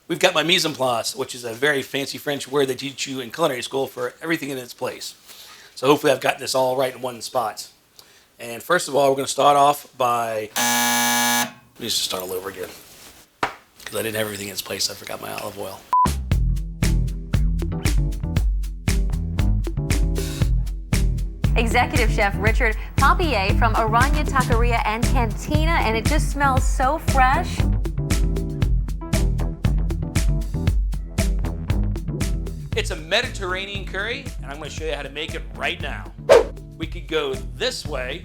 We've got my mise en place, which is a very fancy French word they teach you in culinary school for everything in its place. So hopefully I've gotten this all right in one spot. And first of all, we're going to start off by... Let me just start all over again. Because I didn't have everything in its place. I forgot my olive oil. Executive Chef Richard Papier from Aranya Taqueria and Cantina, and it just smells so fresh. It's a Mediterranean curry, and I'm going to show you how to make it right now. We could go this way,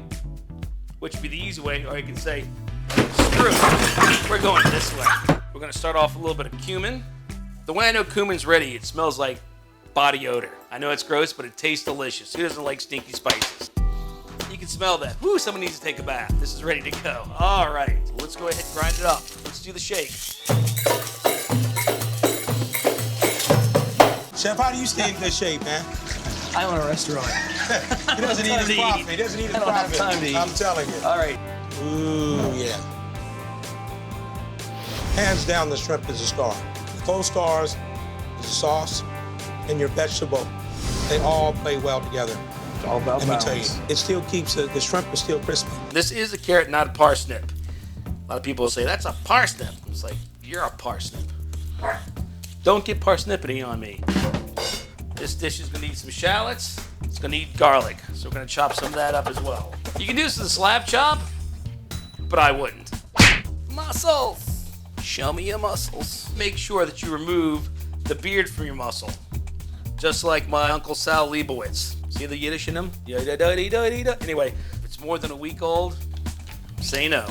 which would be the easy way, or you can say, screw it. We're going this way. We're going to start off with a little bit of cumin. The way I know cumin's ready, it smells like body odor. I know it's gross, but it tastes delicious. Who doesn't like stinky spices? You can smell that. Woo, someone needs to take a bath. This is ready to go. All right, so let's go ahead and grind it up. Let's do the shake. Chef, how do you stay in good shape, man? I own a restaurant. He doesn't eat his profit. He doesn't eat his I don't have profit. time to eat. I'm telling you. All right. Ooh, yeah. Hands down, the shrimp is a star. The co-stars, the sauce, and your vegetable, they all play well together. It's all about Let me tell you, balance. it still keeps the shrimp is still crispy. This is a carrot, not a parsnip. A lot of people say, that's a parsnip. It's like, you're a parsnip. Don't get parsnippity on me. This dish is gonna need some shallots. It's gonna need garlic. So we're gonna chop some of that up as well. You can do this with a slab chop, but I wouldn't. Muscles. Show me your muscles. Make sure that you remove the beard from your muscle. Just like my Uncle Sal Leibowitz. See the Yiddish in him? Anyway, if it's more than a week old, say no.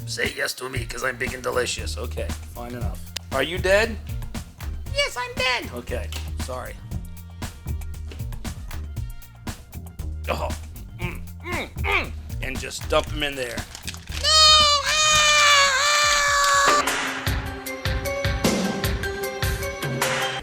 Say yes to me because I'm big and delicious. Okay, fine enough. Are you dead? Yes, I'm dead. Okay, sorry. Oh, and just dump him in there.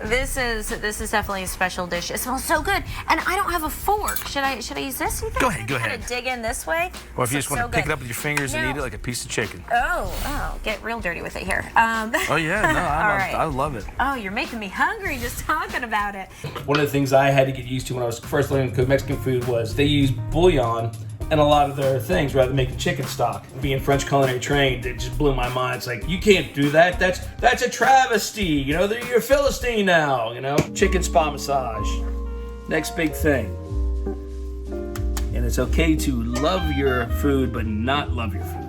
This is definitely a special dish. It smells so good, and I don't have a fork. Should I use this? You think? Go ahead, go Kind ahead. of dig in this way. Or if you just want to pick it good. up with your fingers and No. eat it like a piece of chicken. Oh, get real dirty with it here. Oh yeah, no, All right. I love it. Oh, you're making me hungry just talking about it. One of the things I had to get used to when I was first learning to cook Mexican food was they use bouillon and a lot of their things rather than making chicken stock. Being French culinary trained, it just blew my mind. It's like, you can't do that. That's a travesty. You know, you're a Philistine now, you know? Chicken spa massage. Next big thing. And it's okay to love your food, but not love your food.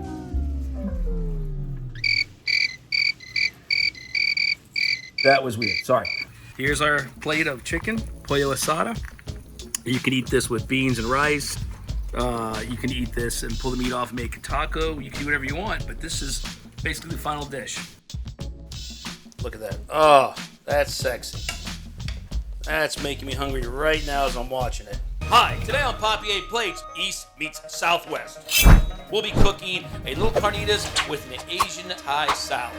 That was weird, sorry. Here's our plate of chicken, pollo asada. You can eat this with beans and rice. You can eat this and pull the meat off and make a taco. You can do whatever you want, but this is basically the final dish. Look at that. Oh, that's sexy. That's making me hungry right now as I'm watching it. Hi, today on Papier Plates, East meets Southwest. We'll be cooking a little carnitas with an Asian Thai salad.